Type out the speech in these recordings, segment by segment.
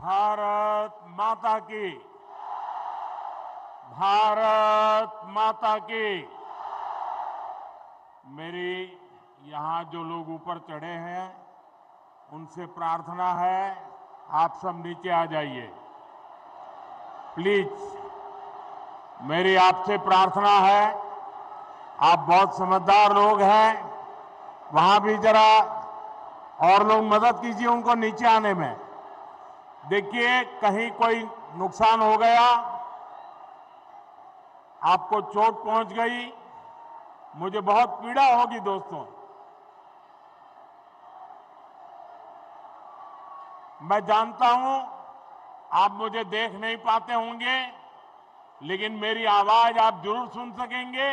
भारत माता की, भारत माता की। मेरी यहां जो लोग ऊपर चढ़े हैं उनसे प्रार्थना है, आप सब नीचे आ जाइए प्लीज। मेरी आपसे प्रार्थना है, आप बहुत समझदार लोग हैं, वहां भी जरा और लोग मदद कीजिए उनको नीचे आने में। देखिए कहीं कोई नुकसान हो गया, आपको चोट पहुंच गई, मुझे बहुत पीड़ा होगी दोस्तों। मैं जानता हूं आप मुझे देख नहीं पाते होंगे, लेकिन मेरी आवाज आप जरूर सुन सकेंगे,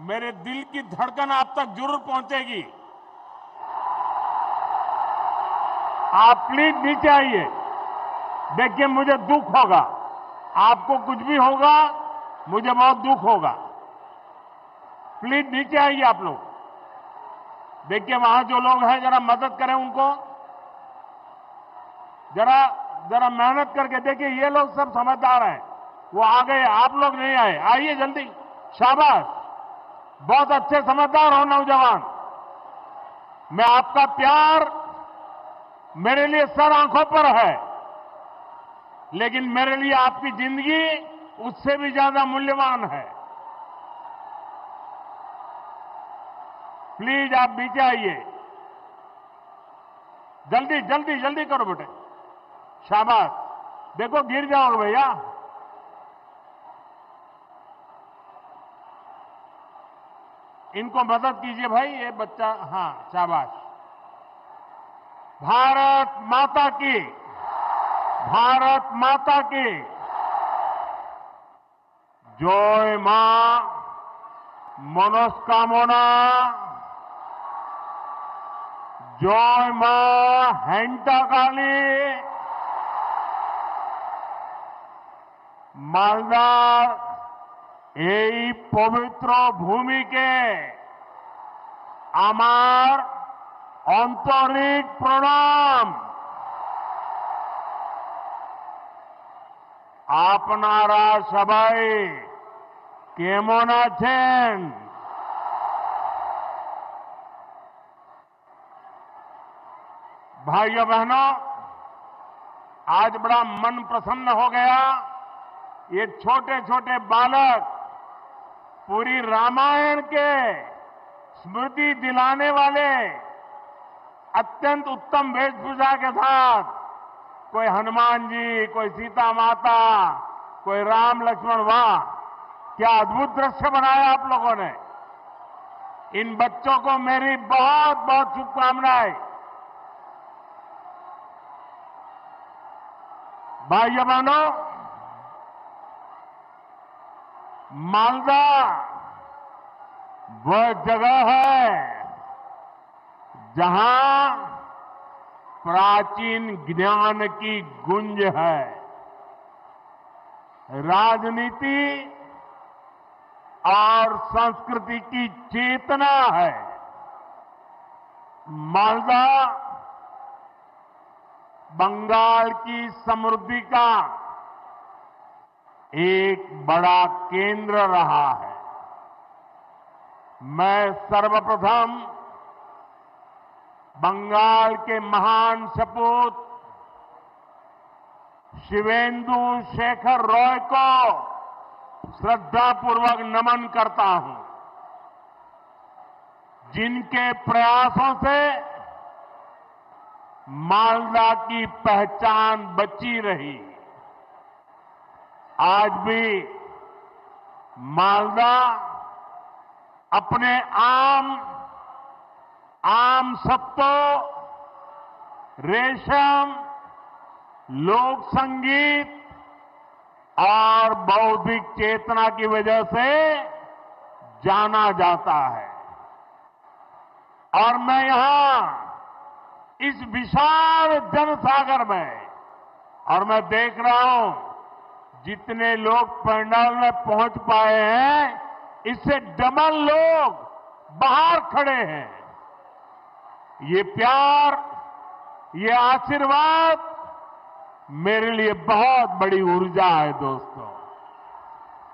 मेरे दिल की धड़कन आप तक जरूर पहुंचेगी। आप प्लीज नीचे आइए। देखिए मुझे दुख होगा, आपको कुछ भी होगा, मुझे बहुत दुख होगा। प्लीज नीचे आइए आप लोग। देखिए वहां जो लोग हैं जरा मदद करें उनको, जरा मेहनत करके। देखिए ये लोग सब समझदार हैं, वो आ गए, आप लोग नहीं आए, आइए जल्दी। शाबाश, बहुत अच्छे समझदार हो नौजवान। मैं आपका प्यार मेरे लिए सर आंखों पर है, लेकिन मेरे लिए आपकी जिंदगी उससे भी ज्यादा मूल्यवान है। प्लीज आप नीचे आइए, जल्दी जल्दी जल्दी करो बेटे। शाबाश, देखो गिर जाओगे भैया। इनको मदद कीजिए भाई, ये बच्चा। हाँ शाबाश। भारत माता की, भारत माता की जय। मां मनस्कामना, जय मां हेंटाकाली। মালদার এই পবিত্র ভূমিকে আমার আন্তরিক প্রণাম। আপনারা সবাই কেমন আছেন? भाइयों बहनों, आज बड़ा मन प्रसन्न हो गया। ये छोटे छोटे बालक पूरी रामायण के स्मृति दिलाने वाले अत्यंत उत्तम वेशभूषा के साथ, कोई हनुमान जी, कोई सीता माता, कोई राम लक्ष्मण, वाह क्या अद्भुत दृश्य बनाया आप लोगों ने। इन बच्चों को मेरी बहुत बहुत शुभकामनाएं। भाइयों बहनों, मालदा वह जगह है जहां प्राचीन ज्ञान की गुंज है, राजनीति और संस्कृति की चेतना है। मालदा बंगाल की समृद्धि का एक बड़ा केंद्र रहा है। मैं सर्वप्रथम बंगाल के महान सपूत शिवेंदु शेखर रॉय को श्रद्धापूर्वक नमन करता हूं, जिनके प्रयासों से मालदा की पहचान बची रही। आज भी मालदा अपने आम सत्तों, रेशम, लोक संगीत और बौद्धिक चेतना की वजह से जाना जाता है। और मैं यहां इस विशाल जनसागर में, और मैं देख रहा हूं जितने लोग पंडाल में पहुंच पाए हैं, इससे डबल लोग बाहर खड़े हैं। ये प्यार, ये आशीर्वाद मेरे लिए बहुत बड़ी ऊर्जा है दोस्तों।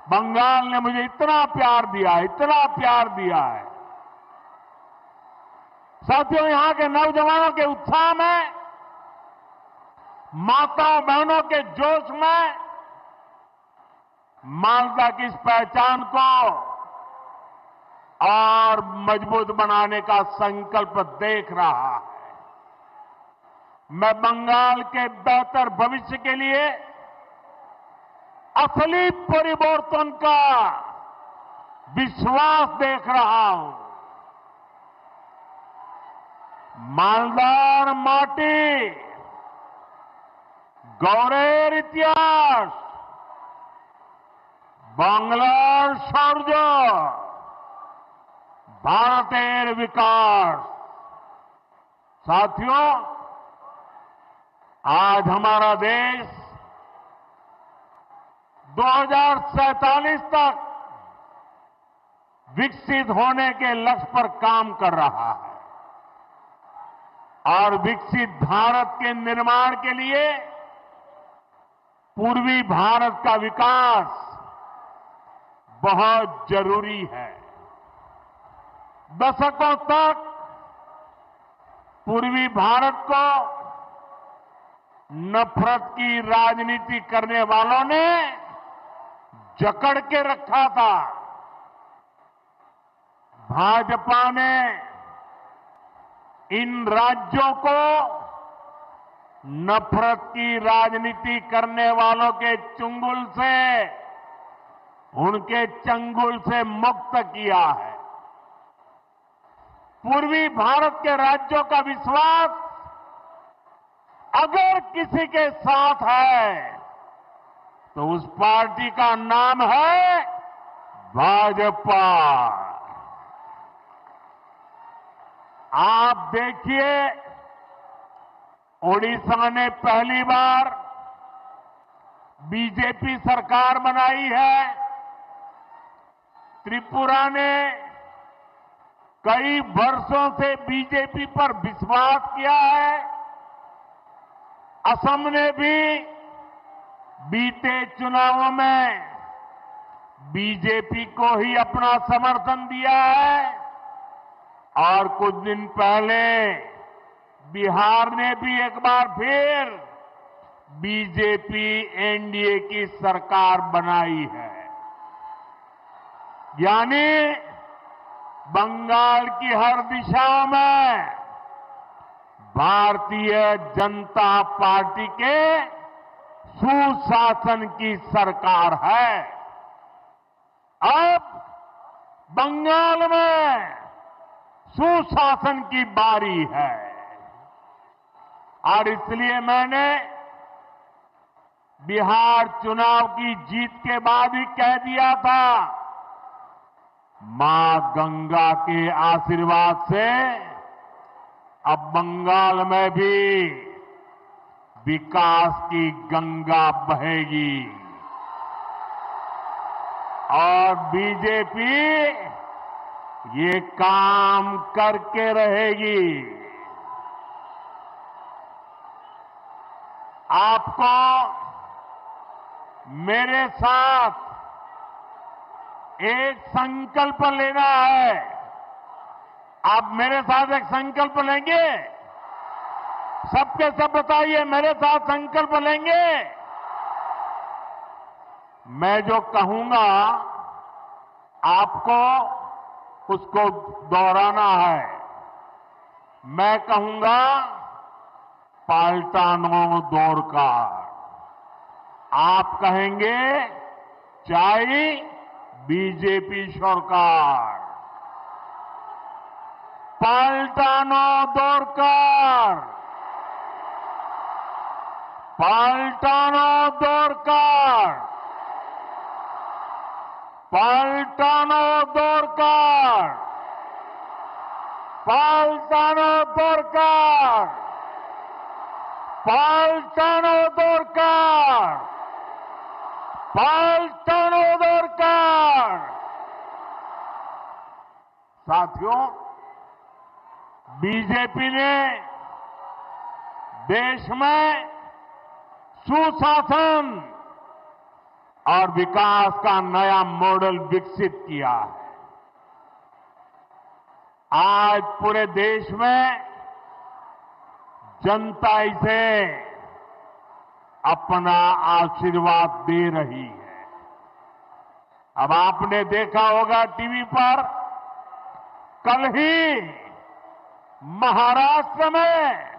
बंगाल ने मुझे इतना प्यार दिया, इतना प्यार दिया है। साथियों, यहां के नौजवानों के उत्साह में, माताओं बहनों के जोश में मालदा की इस पहचान को और मजबूत बनाने का संकल्प देख रहा है। मैं बंगाल के बेहतर भविष्य के लिए असली परिवर्तन का विश्वास देख रहा हूं। मालदार माटी, गौरेर इतिहास, बांग्लार शौर्य, भारतेर विकास। साथियों, आज हमारा देश 2047 तक विकसित होने के लक्ष्य पर काम कर रहा है और विकसित भारत के निर्माण के लिए पूर्वी भारत का विकास बहुत जरूरी है। दशकों तक पूर्वी भारत को नफरत की राजनीति करने वालों ने जकड़ के रखा था। भाजपा ने इन राज्यों को नफरत की राजनीति करने वालों के चंगुल से, उनके चंगुल से मुक्त किया है। पूर्वी भारत के राज्यों का विश्वास अगर किसी के साथ है तो उस पार्टी का नाम है भाजपा। आप देखिए, ओडिशा ने पहली बार बीजेपी सरकार बनाई है। त्रिपुरा ने कई वर्षों से बीजेपी पर विश्वास किया है। असम ने भी बीते चुनावों में बीजेपी को ही अपना समर्थन दिया है और कुछ दिन पहले बिहार ने भी एक बार फिर बीजेपी एनडीए की सरकार बनाई है। यानी बंगाल की हर दिशा में भारतीय जनता पार्टी के सुशासन की सरकार है। अब बंगाल में सुशासन की बारी है और इसलिए मैंने बिहार चुनाव की जीत के बाद ही कह दिया था, मां गंगा के आशीर्वाद से अब बंगाल में भी विकास की गंगा बहेगी और बीजेपी ये काम करके रहेगी। आपको मेरे साथ एक संकल्प लेना है। आप मेरे साथ एक संकल्प लेंगे? सबके सब बताइए, मेरे साथ संकल्प लेंगे? मैं जो कहूंगा आपको उसको दोहराना है। मैं कहूंगा पाल्टानो दोरकार, आप कहेंगे चाय बीजेपी सरकार। पाल्टानो दोरकार, पाल्टानो दोरकार, पाल्टानो दोरकार, पाल्टानो दोरकार, पाल्टानो दोरकार, पाल्टानो दोरकार। साथियों, बीजेपी ने देश में सुशासन और विकास का नया मॉडल विकसित किया है। आज पूरे देश में जनता इसे अपना आशीर्वाद दे रही है। अब आपने देखा होगा टीवी पर, कल ही महाराष्ट्र में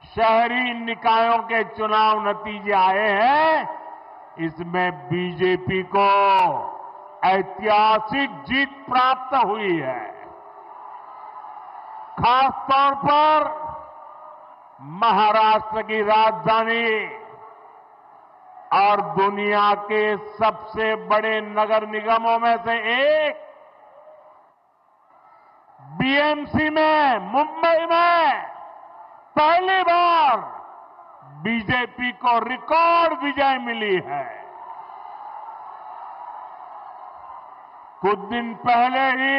शहरी निकायों के चुनाव नतीजे आए हैं। इसमें बीजेपी को ऐतिहासिक जीत प्राप्त हुई है। खासतौर पर महाराष्ट्र की राजधानी और दुनिया के सबसे बड़े नगर निगमों में से एक बीएमसी में, मुंबई में पहली बार बीजेपी को रिकॉर्ड विजय मिली है। कुछ दिन पहले ही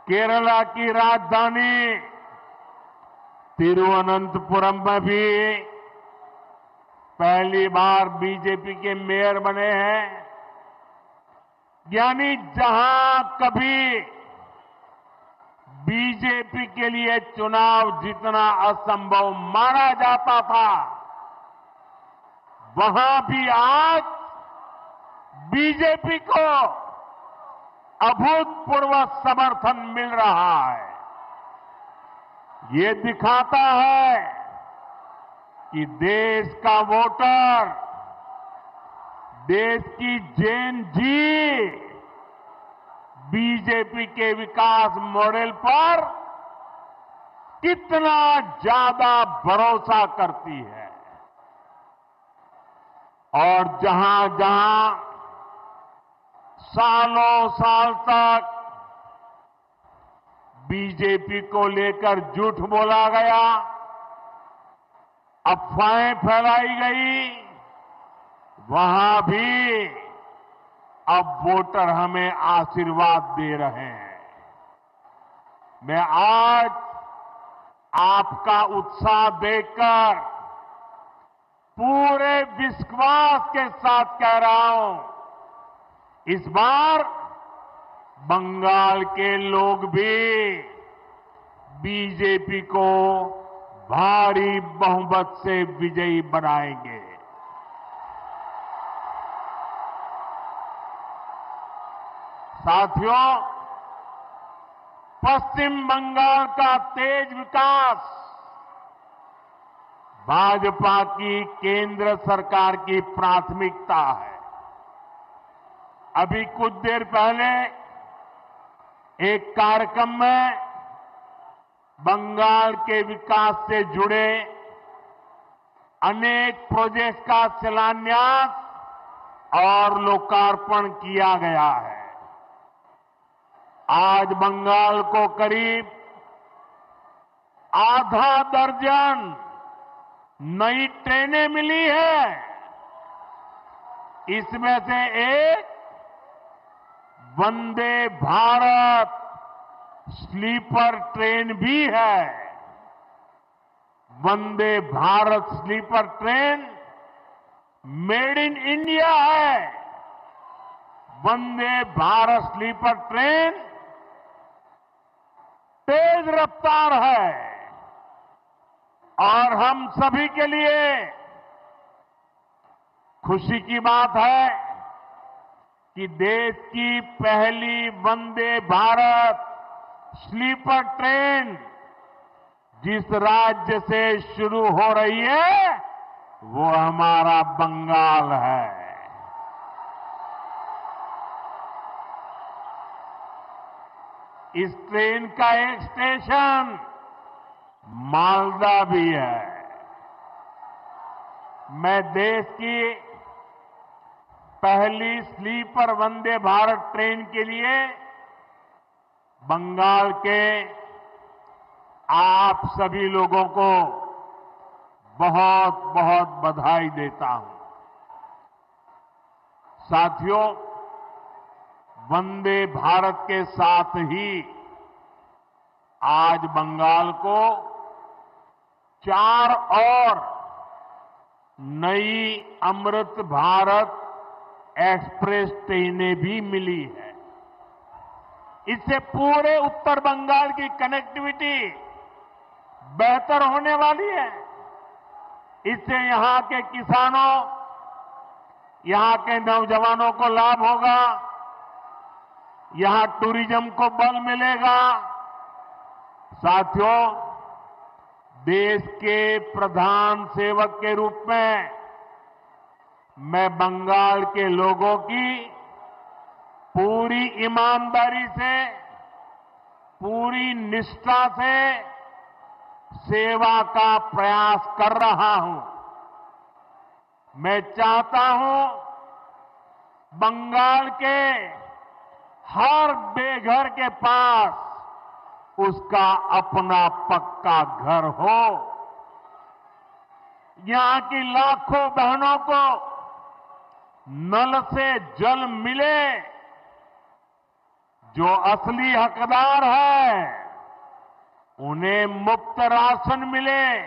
केरला की राजधानी तिरुवनंतपुरम में भी पहली बार बीजेपी के मेयर बने हैं। यानी जहां कभी बीजेपी के लिए चुनाव जीतना असंभव माना जाता था, वहां भी आज बीजेपी को अभूतपूर्व समर्थन मिल रहा है। ये दिखाता है कि देश का वोटर, देश की जेन जी बीजेपी के विकास मॉडल पर कितना ज्यादा भरोसा करती है। और जहां जहां सालों साल तक बीजेपी को लेकर झूठ बोला गया, अफवाहें फैलाई गई, वहां भी अब वोटर हमें आशीर्वाद दे रहे हैं। मैं आज आपका उत्साह देखकर पूरे विश्वास के साथ कह रहा हूं, इस बार बंगाल के लोग भी बीजेपी को भारी बहुमत से विजयी बनाएंगे। साथियों, पश्चिम बंगाल का तेज विकास भाजपा की केंद्र सरकार की प्राथमिकता है। अभी कुछ देर पहले एक कार्यक्रम में बंगाल के विकास से जुड़े अनेक प्रोजेक्ट का शिलान्यास और लोकार्पण किया गया है। आज बंगाल को करीब आधा दर्जन नई ट्रेनें मिली है। इसमें से एक वंदे भारत स्लीपर ट्रेन भी है। Vande Bharat sleeper train made in India है। वंदे भारत स्लीपर ट्रेन तेज रफ्तार है और हम सभी के लिए खुशी की बात है कि देश की पहली वंदे भारत स्लीपर ट्रेन जिस राज्य से शुरू हो रही है वो हमारा बंगाल है। इस ट्रेन का एक स्टेशन मालदा भी है। मैं देश की पहली स्लीपर वंदे भारत ट्रेन के लिए बंगाल के आप सभी लोगों को बहुत बहुत बधाई देता हूं। साथियों, वंदे भारत के साथ ही आज बंगाल को 4 और नई अमृत भारत एक्सप्रेस ट्रेनें भी मिली है। इससे पूरे उत्तर बंगाल की कनेक्टिविटी बेहतर होने वाली है। इससे यहां के किसानों, यहां के नौजवानों को लाभ होगा, यहां टूरिज्म को बल मिलेगा। साथियों, देश के प्रधान सेवक के रूप में मैं बंगाल के लोगों की पूरी ईमानदारी से, पूरी निष्ठा से सेवा का प्रयास कर रहा हूं। मैं चाहता हूं बंगाल के हर बेघर के पास उसका अपना पक्का घर हो। यहां की लाखों बहनों को नल से जल मिले। जो असली हकदार है उन्हें मुफ्त राशन मिले।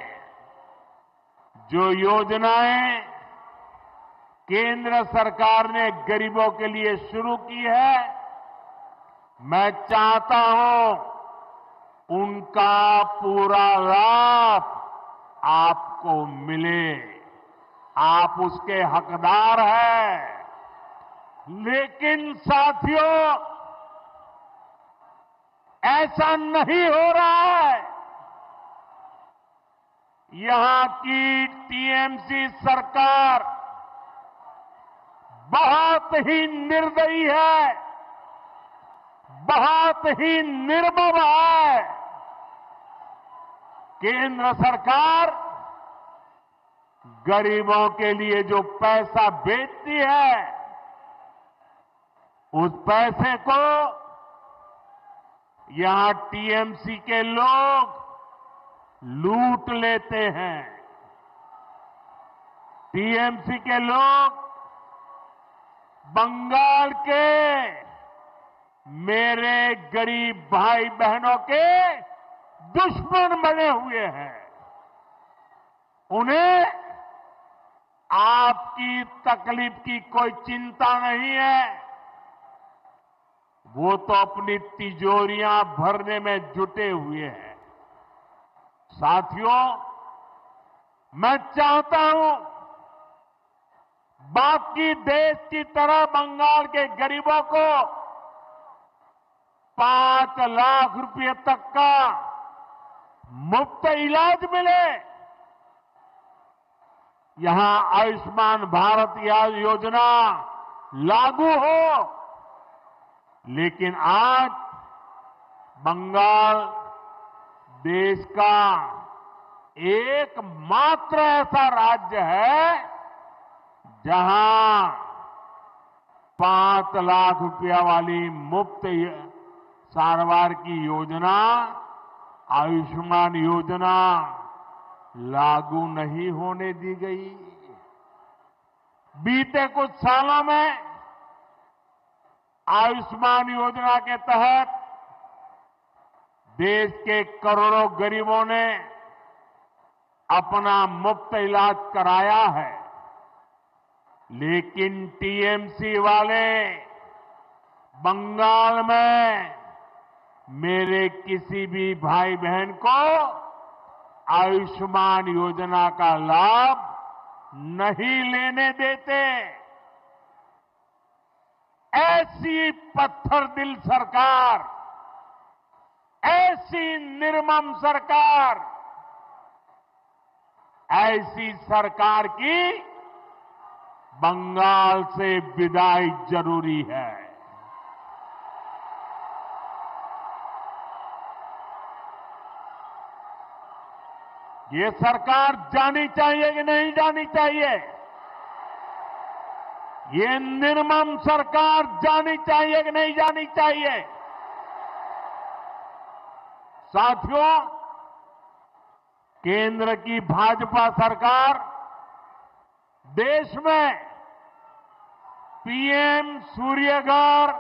जो योजनाएं केंद्र सरकार ने गरीबों के लिए शुरू की है, मैं चाहता हूं उनका पूरा लाभ आपको मिले। आप उसके हकदार हैं। लेकिन साथियों, ऐसा नहीं हो रहा है। यहां की टीएमसी सरकार बहुत ही निर्दयी है, बहुत ही निर्मम है। केंद्र सरकार गरीबों के लिए जो पैसा भेजती है, उस पैसे को यहां टीएमसी के लोग लूट लेते हैं। टीएमसी के लोग बंगाल के मेरे गरीब भाई बहनों के दुश्मन बने हुए हैं। उन्हें आपकी तकलीफ की कोई चिंता नहीं है। वो तो अपनी तिजोरियां भरने में जुटे हुए हैं। साथियों, मैं चाहता हूं बाकी देश की तरह बंगाल के गरीबों को 5 लाख रुपए तक का मुफ्त इलाज मिले। यहां आयुष्मान भारत योजना लागू हो। लेकिन आज बंगाल देश का एकमात्र ऐसा राज्य है जहां 5 लाख रुपया वाली मुफ्त सारवार की योजना, आयुष्मान योजना लागू नहीं होने दी गई। बीते कुछ सालों में आयुष्मान योजना के तहत देश के करोड़ों गरीबों ने अपना मुफ्त इलाज कराया है। लेकिन टीएमसी वाले बंगाल में मेरे किसी भी भाई बहन को आयुष्मान योजना का लाभ नहीं लेने देते। ऐसी पत्थर दिल सरकार, ऐसी निर्मम सरकार, ऐसी सरकार की बंगाल से विदाई जरूरी है। ये सरकार जानी चाहिए कि नहीं जानी चाहिए? ये निर्मम सरकार जानी चाहिए कि नहीं जानी चाहिए? साथियों, केंद्र की भाजपा सरकार देश में पीएम सूर्यघर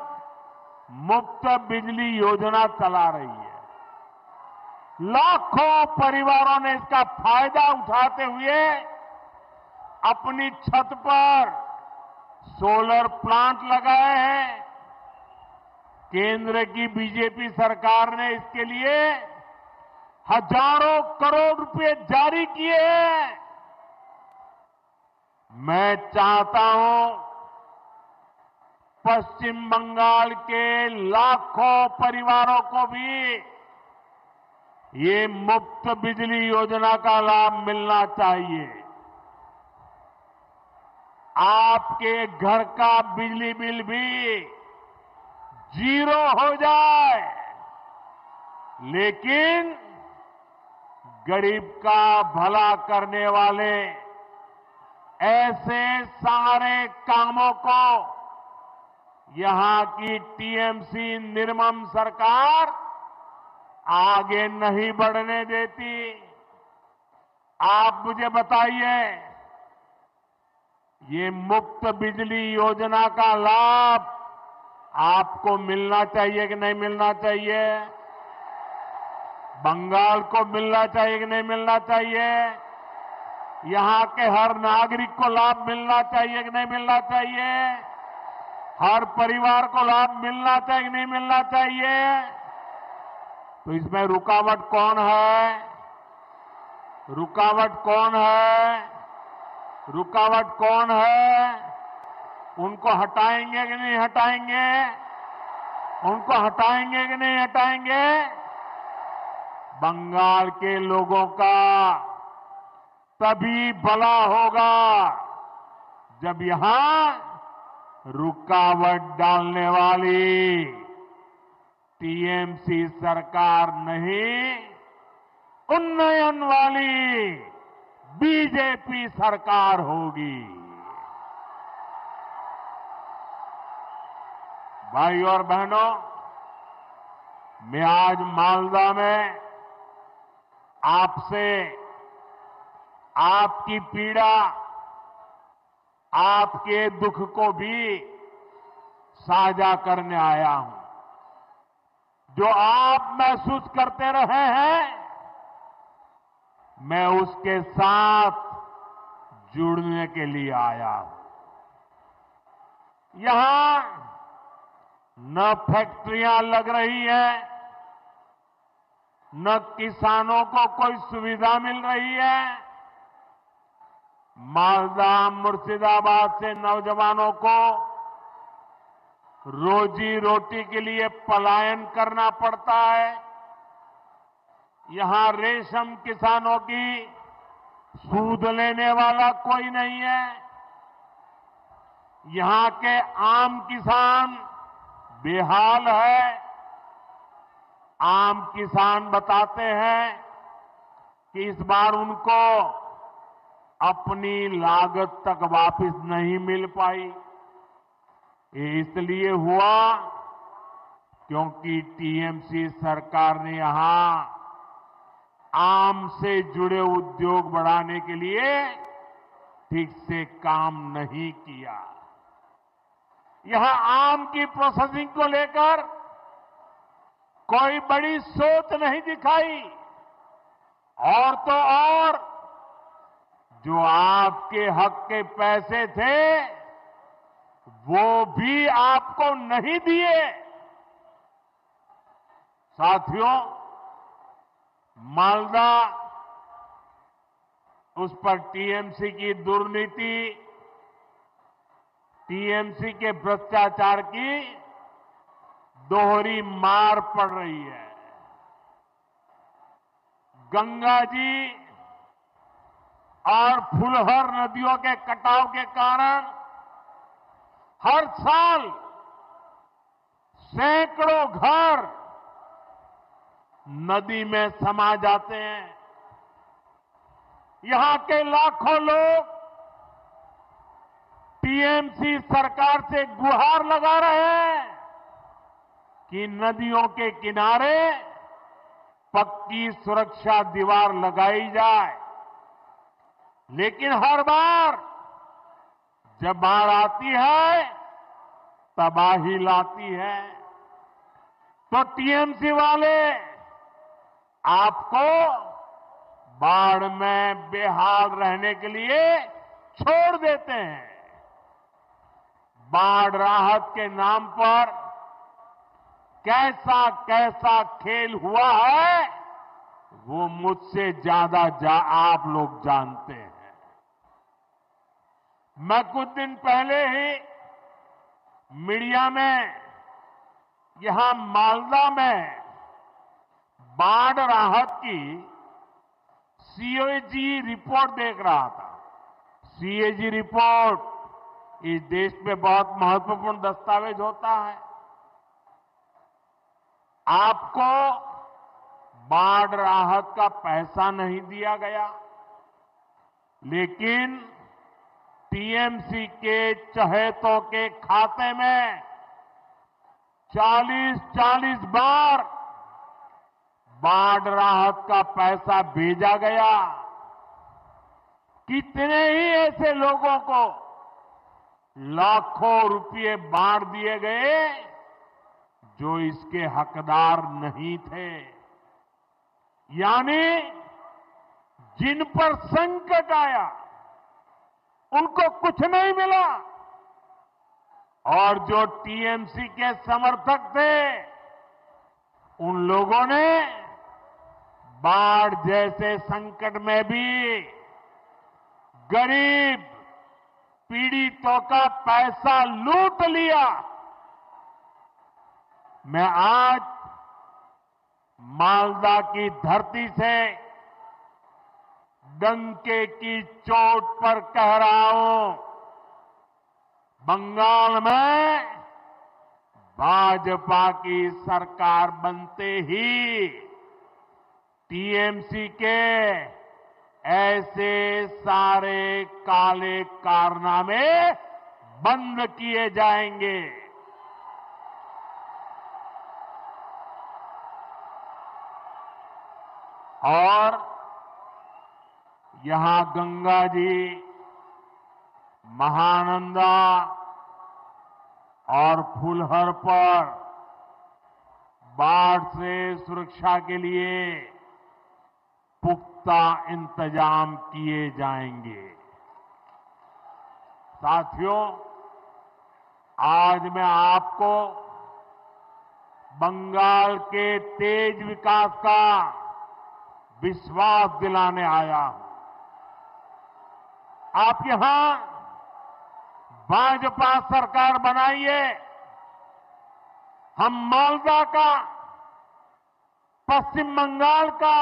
मुफ्त बिजली योजना चला रही है। लाखों परिवारों ने इसका फायदा उठाते हुए अपनी छत पर सोलर प्लांट लगाए हैं। केंद्र की बीजेपी सरकार ने इसके लिए हजारों करोड़ रुपए जारी किए हैं। मैं चाहता हूं पश्चिम बंगाल के लाखों परिवारों को भी ये मुफ्त बिजली योजना का लाभ मिलना चाहिए। आपके घर का बिजली बिल भी 0 हो जाए, लेकिन गरीब का भला करने वाले ऐसे सारे कामों को यहां की टीएमसी निर्मम सरकार आगे नहीं बढ़ने देती। आप मुझे बताइए, ये मुफ्त बिजली योजना का लाभ आपको मिलना चाहिए कि नहीं मिलना चाहिए? बंगाल को मिलना चाहिए कि नहीं मिलना चाहिए? यहां के हर नागरिक को लाभ मिलना चाहिए कि नहीं मिलना चाहिए? हर परिवार को लाभ मिलना चाहिए कि नहीं मिलना चाहिए? तो इसमें रुकावट कौन है? रुकावट कौन है? रुकावट कौन है? उनको हटाएंगे कि नहीं हटाएंगे? उनको हटाएंगे कि नहीं हटाएंगे? बंगाल के लोगों का तभी भला होगा जब यहां रुकावट डालने वाली टीएमसी सरकार नहीं, उन्नयन वाली बीजेपी सरकार होगी। भाई और बहनों, मैं आज मालदा में आपसे आपकी पीड़ा, आपके दुख को भी साझा करने आया हूं। जो आप महसूस करते रहे हैं, मैं उसके साथ जुड़ने के लिए आया हूं। यहां न फैक्ट्रियां लग रही हैं, न किसानों को कोई सुविधा मिल रही है। मालदा मुर्शिदाबाद से नौजवानों को रोजी रोटी के लिए पलायन करना पड़ता है। यहां रेशम किसानों की सूद लेने वाला कोई नहीं है। यहां के आम किसान बेहाल है। आम किसान बताते हैं कि इस बार उनको अपनी लागत तक वापस नहीं मिल पाई। ये इसलिए हुआ क्योंकि टीएमसी सरकार ने यहां आम से जुड़े उद्योग बढ़ाने के लिए ठीक से काम नहीं किया। यहां आम की प्रोसेसिंग को लेकर कोई बड़ी सोच नहीं दिखाई। और तो और जो आपके हक के पैसे थे वो भी आपको नहीं दिए। साथियों, मालदा उस पर टीएमसी की दुर्नीति, टीएमसी के भ्रष्टाचार की दोहरी मार पड़ रही है। गंगा जी और फुलहर नदियों के कटाव के कारण हर साल सैकड़ों घर नदी में समा जाते हैं। यहां के लाखों लोग टीएमसी सरकार से गुहार लगा रहे हैं कि नदियों के किनारे पक्की सुरक्षा दीवार लगाई जाए। लेकिन हर बार जब बाढ़ आती है तबाही लाती है। तो टीएमसी वाले आपको बाढ़ में बेहाल रहने के लिए छोड़ देते हैं। बाढ़ राहत के नाम पर कैसा कैसा खेल हुआ है वो मुझसे ज्यादा आप लोग जानते हैं। मैं कुछ दिन पहले ही मीडिया में यहां मालदा में बाढ़ राहत की सीएजी रिपोर्ट देख रहा था। सीएजी रिपोर्ट इस देश में बहुत महत्वपूर्ण दस्तावेज होता है। आपको बाढ़ राहत का पैसा नहीं दिया गया, लेकिन टीएमसी के चहेतों के खाते में 40-40 बार बाढ़ राहत का पैसा भेजा गया। कितने ही ऐसे लोगों को लाखों रुपए बांट दिए गए जो इसके हकदार नहीं थे। यानी जिन पर संकट आया उनको कुछ नहीं मिला, और जो टीएमसी के समर्थक थे उन लोगों ने बाढ़ जैसे संकट में भी गरीब पीड़ितों का पैसा लूट लिया। मैं आज मालदा की धरती से डंके की चोट पर कह रहा हूं, बंगाल में भाजपा की सरकार बनते ही टीएमसी के ऐसे सारे काले कारनामे बंद किए जाएंगे। और यहां गंगा जी, महानंदा और फुलहर पर बाढ़ से सुरक्षा के लिए पुख्ता इंतजाम किए जाएंगे। साथियों, आज मैं आपको बंगाल के तेज विकास का विश्वास दिलाने आया हूं। आप यहां भाजपा सरकार बनाइए, हम मालदा का, पश्चिम बंगाल का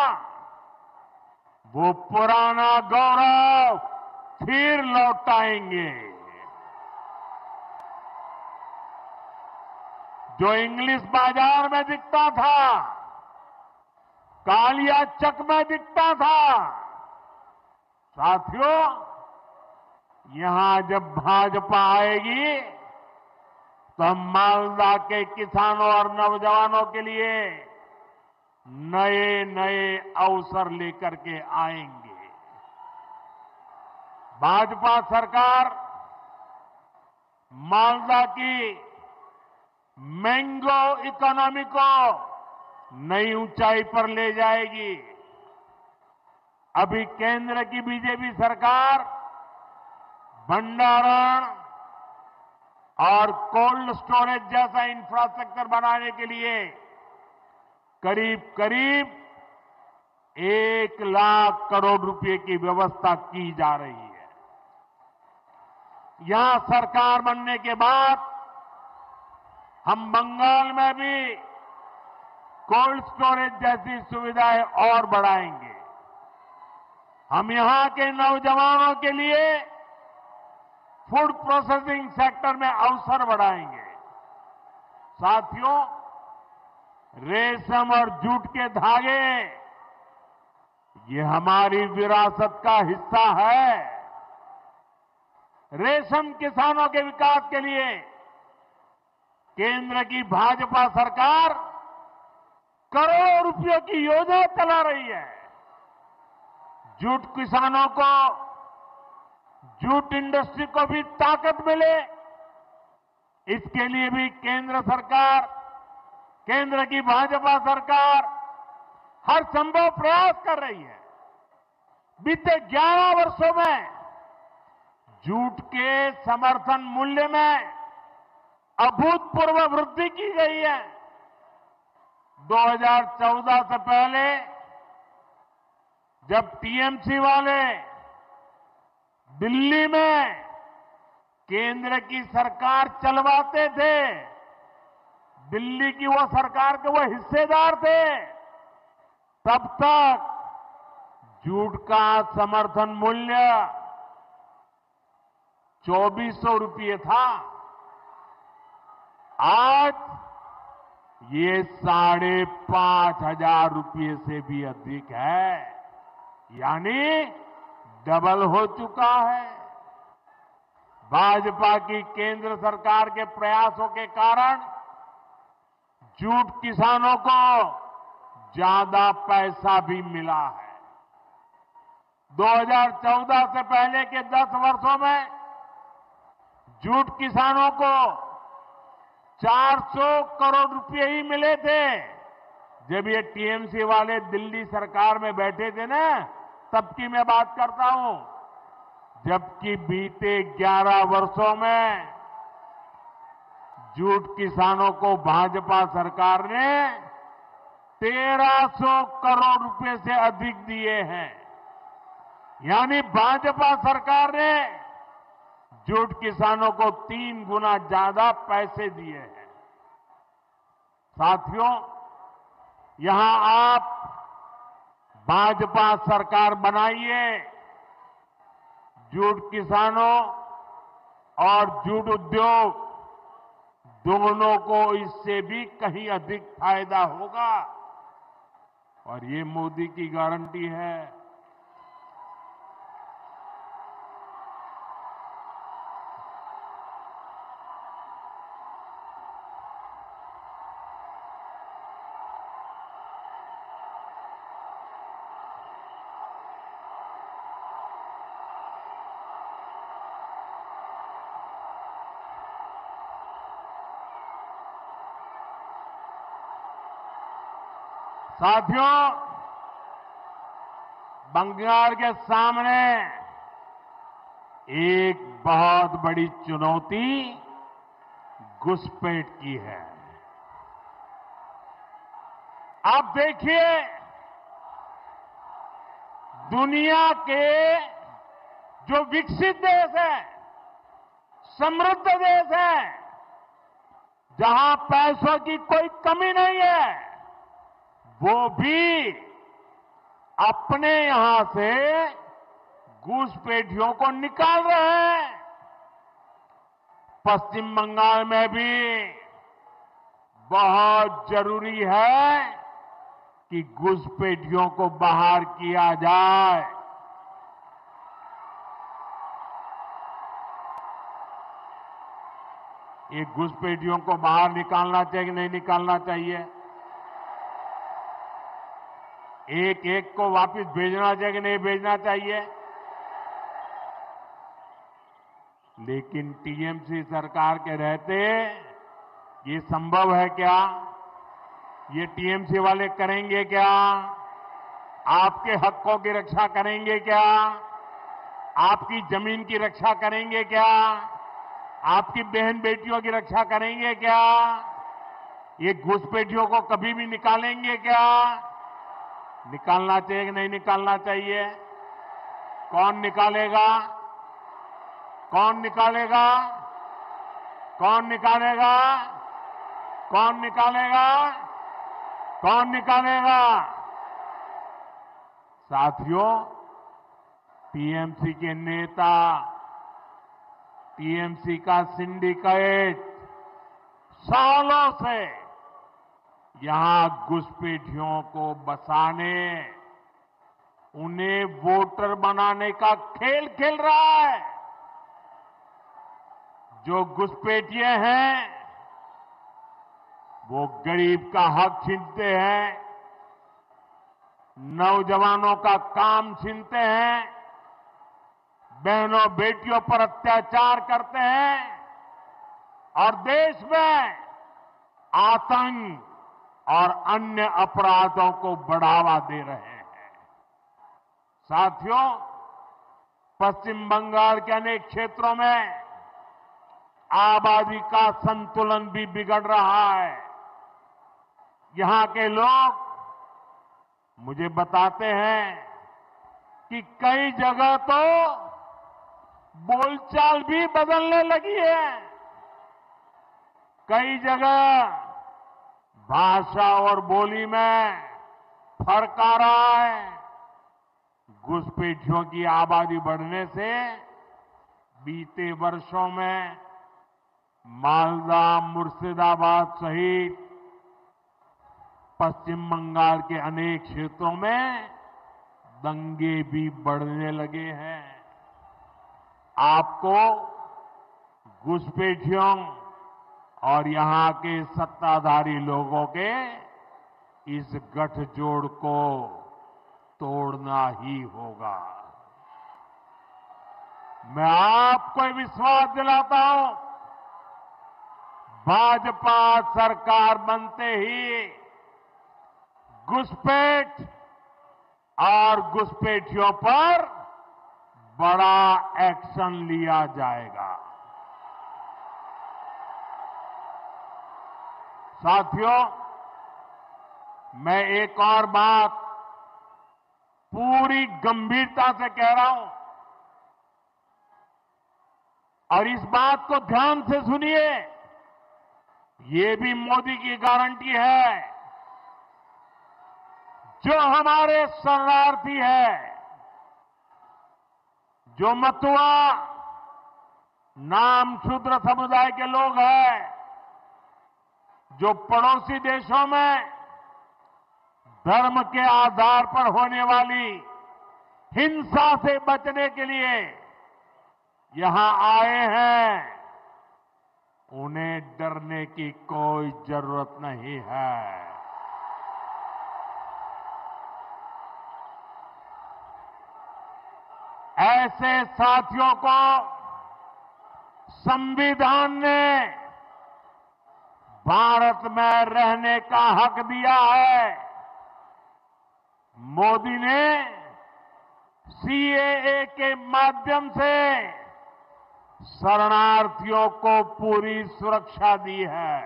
वो पुराना गौरव फिर लौटाएंगे। जो इंग्लिश बाजार में दिखता था, कालिया चक में दिखता था, साथियों यहां जब भाजपा आएगी तो हम मालदा के किसानों और नौजवानों के लिए नए नए अवसर लेकर के आएंगे। भाजपा सरकार मालदा की मैंगो इकोनॉमी को नई ऊंचाई पर ले जाएगी। अभी केंद्र की बीजेपी सरकार भंडारण और कोल्ड स्टोरेज जैसा इंफ्रास्ट्रक्चर बनाने के लिए करीब करीब 1 लाख करोड़ रुपए की व्यवस्था की जा रही है। यहां सरकार बनने के बाद हम बंगाल में भी कोल्ड स्टोरेज जैसी सुविधाएं और बढ़ाएंगे। हम यहां के नौजवानों के लिए फूड प्रोसेसिंग सेक्टर में अवसर बढ़ाएंगे। साथियों, रेशम और जूट के धागे ये हमारी विरासत का हिस्सा है। रेशम किसानों के विकास के लिए केंद्र की भाजपा सरकार करोड़ों रुपयों की योजना चला रही है। जूट किसानों को, जूट इंडस्ट्री को भी ताकत मिले, इसके लिए भी केंद्र सरकार, केंद्र की भाजपा सरकार हर संभव प्रयास कर रही है। बीते 11 वर्षों में जूट के समर्थन मूल्य में अभूतपूर्व वृद्धि की गई है। 2014 से पहले जब टीएमसी वाले दिल्ली में केंद्र की सरकार चलवाते थे, दिल्ली की वो सरकार के वो हिस्सेदार थे, तब तक जूट का समर्थन मूल्य 2400 रुपये था। आज ये 5,500 रुपये से भी अधिक है, यानी डबल हो चुका है। भाजपा की केंद्र सरकार के प्रयासों के कारण जूट किसानों को ज्यादा पैसा भी मिला है। 2014 से पहले के 10 वर्षों में जूट किसानों को 400 करोड़ रुपए ही मिले थे। जब ये टीएमसी वाले दिल्ली सरकार में बैठे थे ना, तब की मैं बात करता हूं। जबकि बीते 11 वर्षों में जूट किसानों को भाजपा सरकार ने 1300 करोड़ रुपए से अधिक दिए हैं, यानी भाजपा सरकार ने जूट किसानों को 3 गुना ज्यादा पैसे दिए हैं। साथियों, यहां आप भाजपा सरकार बनाइए, जूट किसानों और जूट उद्योग दोनों को इससे भी कहीं अधिक फायदा होगा, और ये मोदी की गारंटी है। साथियों, बंगाल के सामने एक बहुत बड़ी चुनौती घुसपैठ की है। आप देखिए, दुनिया के जो विकसित देश है, समृद्ध देश है, जहां पैसों की कोई कमी नहीं है, वो भी अपने यहां से घुसपैठियों को निकाल रहे हैं। पश्चिम बंगाल में भी बहुत जरूरी है कि घुसपैठियों को बाहर किया जाए। ये घुसपैठियों को बाहर निकालना चाहिए कि नहीं निकालना चाहिए? एक एक को वापस भेजना चाहिए कि नहीं भेजना चाहिए? लेकिन टीएमसी सरकार के रहते ये संभव है क्या? ये टीएमसी वाले करेंगे क्या? आपके हकों की रक्षा करेंगे क्या? आपकी जमीन की रक्षा करेंगे क्या? आपकी बहन बेटियों की रक्षा करेंगे क्या? ये घुसपैठियों को कभी भी निकालेंगे क्या? निकालना चाहिए कि नहीं निकालना चाहिए? कौन निकालेगा? कौन निकालेगा? कौन निकालेगा? कौन निकालेगा? कौन निकालेगा? साथियों, टीएमसी के नेता, टीएमसी का सिंडिकेट सालों से यहां घुसपैठियों को बसाने, उन्हें वोटर बनाने का खेल खेल रहा है। जो घुसपैठिए हैं वो गरीब का हक छीनते हैं, नौजवानों का काम छीनते हैं, बहनों बेटियों पर अत्याचार करते हैं और देश में आतंक और अन्य अपराधों को बढ़ावा दे रहे हैं। साथियों, पश्चिम बंगाल के अनेक क्षेत्रों में आबादी का संतुलन भी बिगड़ रहा है। यहां के लोग मुझे बताते हैं कि कई जगह तो बोलचाल भी बदलने लगी है। कई जगह भाषा और बोली में फर्क आ रहा है। घुसपैठियों की आबादी बढ़ने से बीते वर्षों में मालदा, मुर्शिदाबाद सहित पश्चिम बंगाल के अनेक क्षेत्रों में दंगे भी बढ़ने लगे हैं। आपको घुसपैठियों और यहां के सत्ताधारी लोगों के इस गठजोड़ को तोड़ना ही होगा। मैं आपको विश्वास दिलाता हूं, भाजपा सरकार बनते ही घुसपैठ और घुसपैठियों पर बड़ा एक्शन लिया जाएगा। साथियों, मैं एक और बात पूरी गंभीरता से कह रहा हूं और इस बात को ध्यान से सुनिए। ये भी मोदी की गारंटी है। जो हमारे शरणार्थी है, जो मतुआ नाम शूद्र समुदाय के लोग हैं, जो पड़ोसी देशों में धर्म के आधार पर होने वाली हिंसा से बचने के लिए यहां आए हैं, उन्हें डरने की कोई जरूरत नहीं है। ऐसे साथियों को संविधान ने भारत में रहने का हक दिया है। मोदी ने सीएए के माध्यम से शरणार्थियों को पूरी सुरक्षा दी है।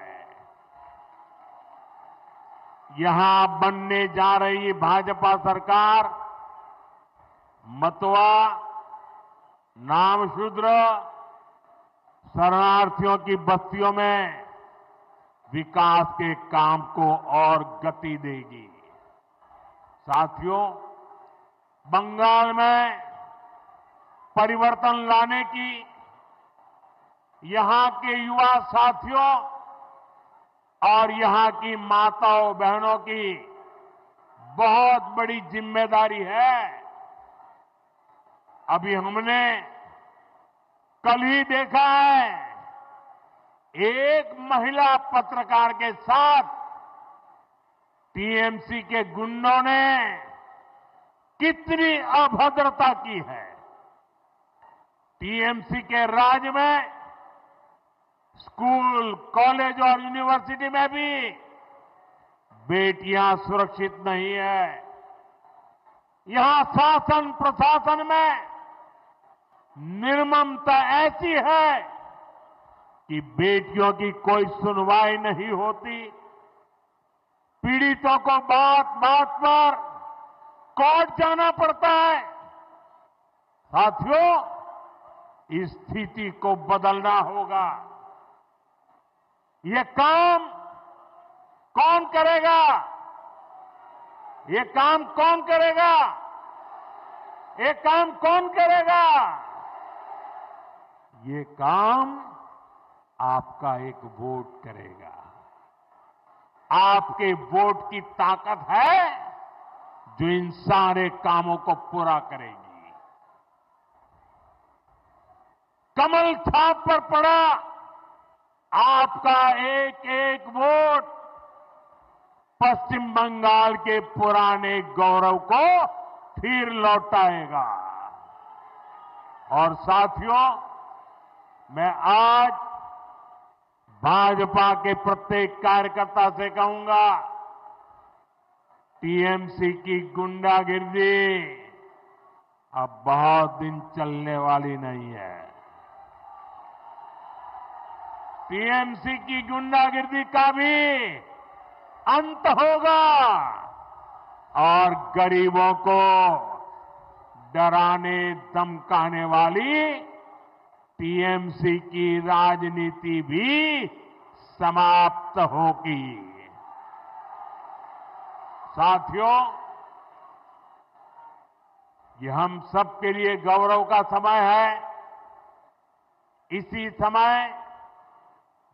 यहां बनने जा रही भाजपा सरकार मतुआ, नामशूद्र, शरणार्थियों की बस्तियों में विकास के काम को और गति देगी। साथियों, बंगाल में परिवर्तन लाने की यहां के युवा साथियों और यहां की माताओं बहनों की बहुत बड़ी जिम्मेदारी है। अभी हमने कल ही देखा है, एक महिला पत्रकार के साथ टीएमसी के गुंडों ने कितनी अभद्रता की है। टीएमसी के राज में स्कूल, कॉलेज और यूनिवर्सिटी में भी बेटियां सुरक्षित नहीं है। यहां शासन प्रशासन में निर्ममता ऐसी है कि बेटियों की कोई सुनवाई नहीं होती। पीड़ितों को बात बात पर कोर्ट जाना पड़ता है। साथियों, इस स्थिति को बदलना होगा। ये काम कौन करेगा? ये काम कौन करेगा? ये काम कौन करेगा? ये काम आपका एक वोट करेगा। आपके वोट की ताकत है जो इन सारे कामों को पूरा करेगी। कमल छाप पर पड़ा आपका एक एक वोट पश्चिम बंगाल के पुराने गौरव को फिर लौटाएगा। और साथियों, मैं आज भाजपा के प्रत्येक कार्यकर्ता से कहूंगा, टीएमसी की गुंडागिर्दी अब बहुत दिन चलने वाली नहीं है। टीएमसी की गुंडागिर्दी का भी अंत होगा और गरीबों को डराने धमकाने वाली टीएमसी की राजनीति भी समाप्त होगी। साथियों, ये हम सबके लिए गौरव का समय है। इसी समय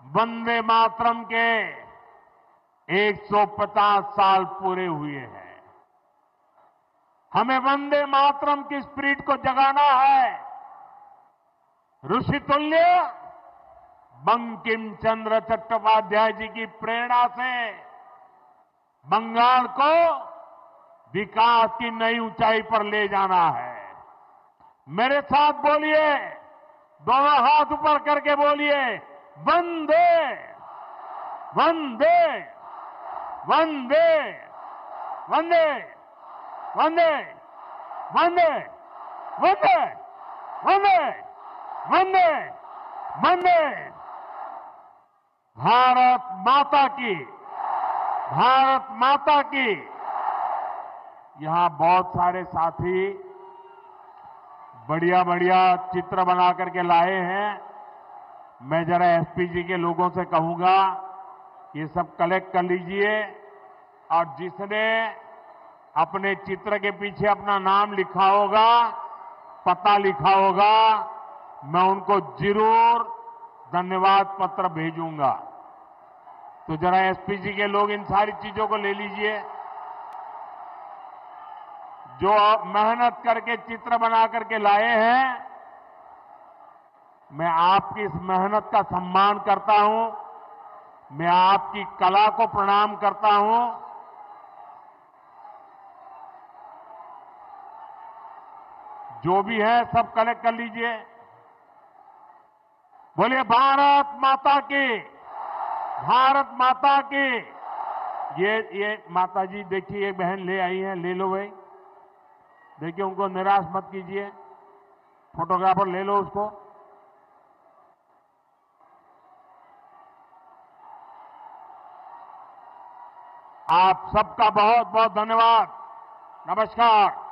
वंदे मातरम के 150 साल पूरे हुए हैं। हमें वंदे मातरम की स्पिरिट को जगाना है। ऋषितुल्य बंकिम चंद्र चट्टोपाध्याय जी की प्रेरणा से बंगाल को विकास की नई ऊंचाई पर ले जाना है। मेरे साथ बोलिए, दोनों हाथ ऊपर करके बोलिए, वंदे वंदे वंदे वंदे वंदे वंदे वंदे वंदे वंदे वंदे। भारत माता की, भारत माता की। यहां बहुत सारे साथी बढ़िया बढ़िया चित्र बना करके लाए हैं। मैं जरा एसपीजी के लोगों से कहूंगा ये सब कलेक्ट कर लीजिए और जिसने अपने चित्र के पीछे अपना नाम लिखा होगा, पता लिखा होगा, मैं उनको जरूर धन्यवाद पत्र भेजूंगा। तो जरा एसपीजी के लोग इन सारी चीजों को ले लीजिए। जो आप मेहनत करके चित्र बना करके लाए हैं, मैं आपकी इस मेहनत का सम्मान करता हूं। मैं आपकी कला को प्रणाम करता हूं। जो भी है सब कलेक्ट कर लीजिए। बोलिए भारत माता की, भारत माता की। ये माता जी देखिए, एक बहन ले आई है, ले लो भाई। देखिए, उनको निराश मत कीजिए। फोटोग्राफर ले लो उसको। आप सबका बहुत बहुत धन्यवाद। नमस्कार।